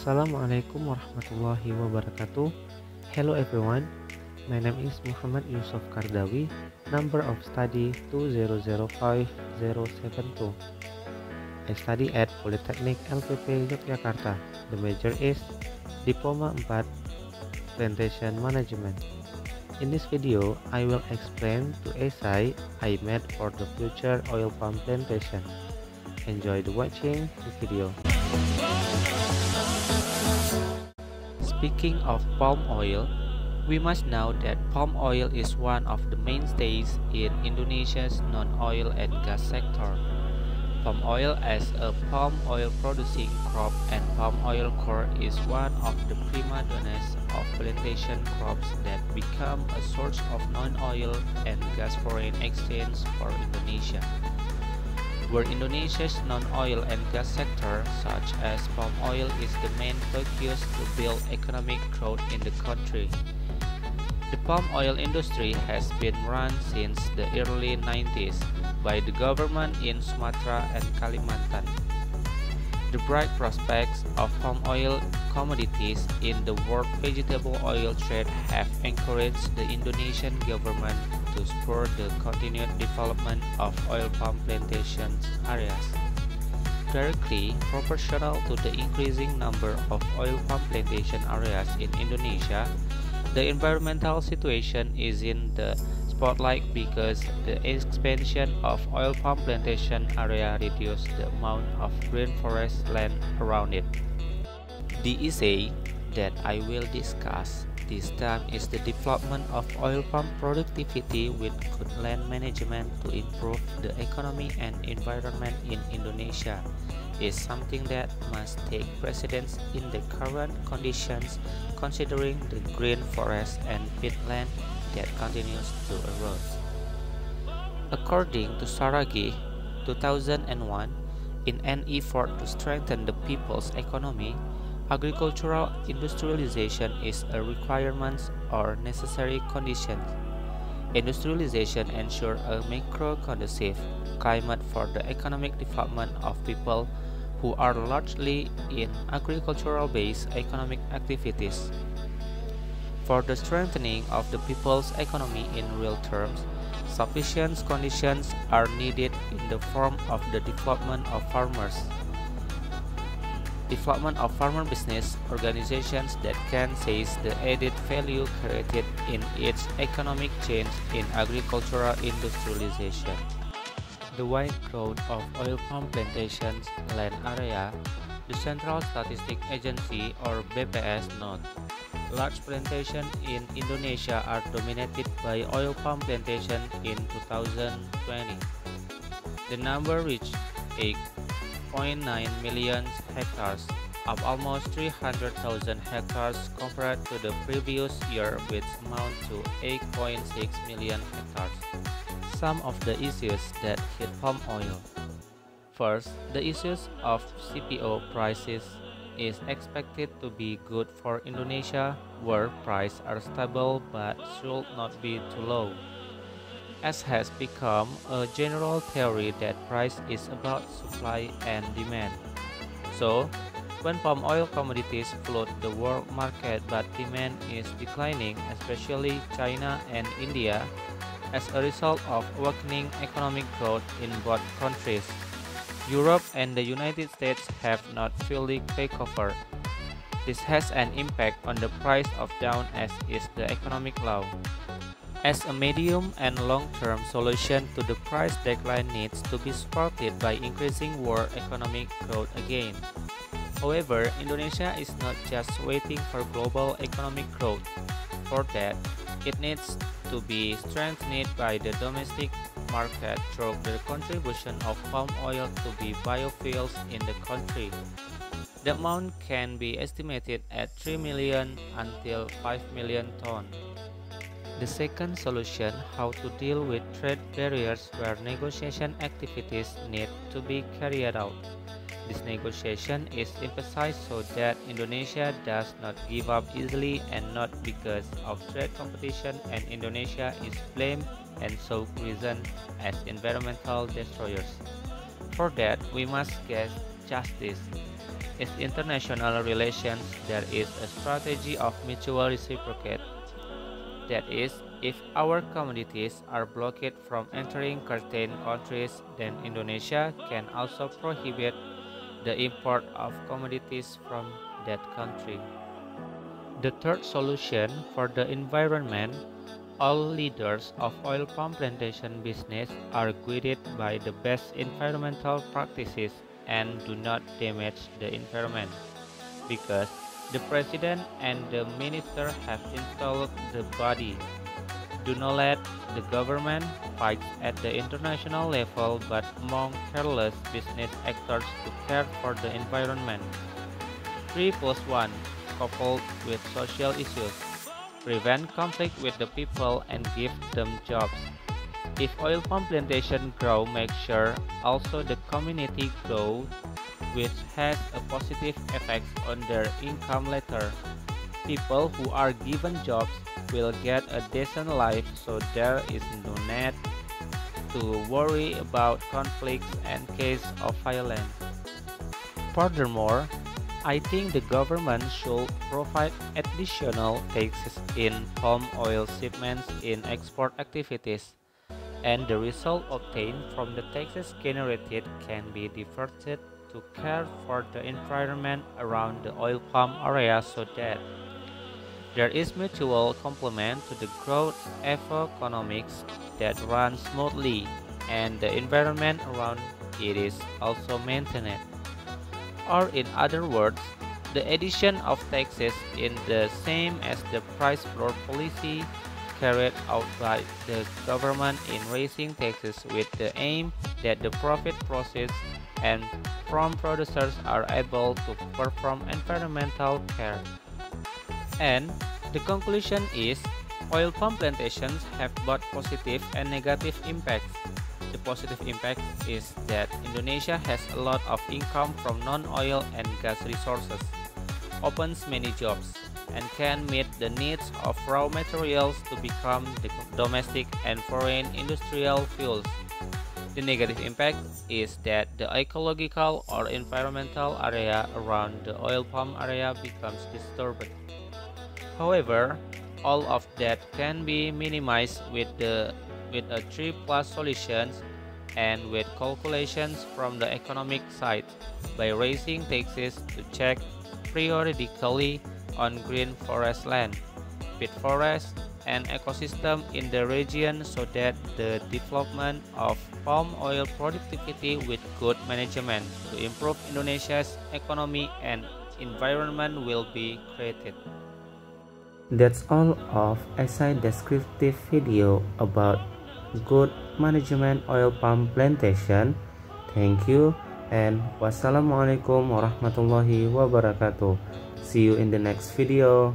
Assalamualaikum warahmatullahi wabarakatuh. Hello everyone, my name is Muhammad Yusuf Qardawi, number of study 2005072. I study at Polytechnic LPP Yogyakarta. The major is Diploma 4 Plantation Management. In this video, I will explain to essay I made for the future oil palm plantation. Enjoy the watching the video. Speaking of palm oil, we must know that palm oil is one of the mainstays in Indonesia's non-oil and gas sector. Palm oil as a palm oil producing crop and palm oil core is one of the prima donnas of plantation crops that become a source of non-oil and gas foreign exchange for Indonesia. Where Indonesia's non-oil and gas sector, such as palm oil, is the main focus to build economic growth in the country. The palm oil industry has been run since the early 90s by the government in Sumatra and Kalimantan. The bright prospects of palm oil commodities in the world vegetable oil trade have encouraged the Indonesian government to spur the continued development of oil palm plantation areas. Directly proportional to the increasing number of oil palm plantation areas in Indonesia, the environmental situation is in the spotlight because the expansion of oil palm plantation area reduces the amount of green forest land around it. The essay that I will discuss this time is the development of oil palm productivity with good land management to improve the economy and environment in Indonesia is something that must take precedence in the current conditions, considering the green forest and peatland that continues to erode. According to Saragi, 2001, in an effort to strengthen the people's economy, agricultural industrialization is a requirement or necessary condition. Industrialization ensures a macro-conducive climate for the economic development of people who are largely in agricultural-based economic activities. For the strengthening of the people's economy in real terms, sufficient conditions are needed in the form of the development of farmer business organizations that can seize the added value created in its economic change in agricultural industrialization. The wide growth of oil palm plantations land area, the Central Statistic Agency or BPS notes, large plantations in Indonesia are dominated by oil palm plantation in 2020. The number reached 8.9 million hectares, up almost 300,000 hectares compared to the previous year, which amount to 8.6 million hectares. Some of the issues that hit palm oil. First, the issues of CPO prices is expected to be good for Indonesia, where prices are stable but should not be too low, as has become a general theory that price is about supply and demand. So, when palm oil commodities flood the world market but demand is declining, especially China and India, as a result of weakening economic growth in both countries, Europe and the United States have not fully recovered. This has an impact on the price of down, as is the economic law. As a medium and long-term solution to the price decline needs to be supported by increasing world economic growth again. However, Indonesia is not just waiting for global economic growth. For that, it needs to be strengthened by the domestic market through the contribution of palm oil to be biofuels in the country. The amount can be estimated at 3 million until 5 million tons. The second solution, how to deal with trade barriers where negotiation activities need to be carried out. This negotiation is emphasized so that Indonesia does not give up easily and not because of trade competition, and Indonesia is blamed and so present as environmental destroyers. For that, we must get justice. In international relations, there is a strategy of mutual reciprocate. That is, if our commodities are blocked from entering certain countries, then Indonesia can also prohibit the import of commodities from that country. The third solution for the environment, all leaders of oil palm plantation business are guided by the best environmental practices and do not damage the environment, because the president and the minister have installed the body. Do not let the government fight at the international level but among careless business actors to care for the environment. 3+1 coupled with social issues. Prevent conflict with the people and give them jobs. If oil palm plantation grow, make sure also the community grow, which has a positive effect on their income later. People who are given jobs will get a decent life, so there is no need to worry about conflicts and case of violence. Furthermore, I think the government should provide additional taxes in palm oil shipments in export activities, and the result obtained from the taxes generated can be diverted to care for the environment around the oil palm area so that there is mutual complement to the growth of economics that runs smoothly and the environment around it is also maintained. Or in other words, the addition of taxes is the same as the price floor policy carried out by the government in raising taxes with the aim that the profit process and from producers are able to perform environmental care. And the conclusion is, oil palm plantations have both positive and negative impacts. The positive impact is that Indonesia has a lot of income from non-oil and gas resources, opens many jobs, and can meet the needs of raw materials to become the domestic and foreign industrial fuels. The negative impact is that the ecological or environmental area around the oil palm area becomes disturbed. However, all of that can be minimized with a 3+ solutions and with calculations from the economic side by raising taxes to check periodically on green forest land, peat forest, and ecosystem in the region so that the development of palm oil productivity with good management to improve Indonesia's economy and environment will be created. That's all of essay descriptive video about good management oil palm plantation. Thank you and wassalamualaikum warahmatullahi wabarakatuh. See you in the next video.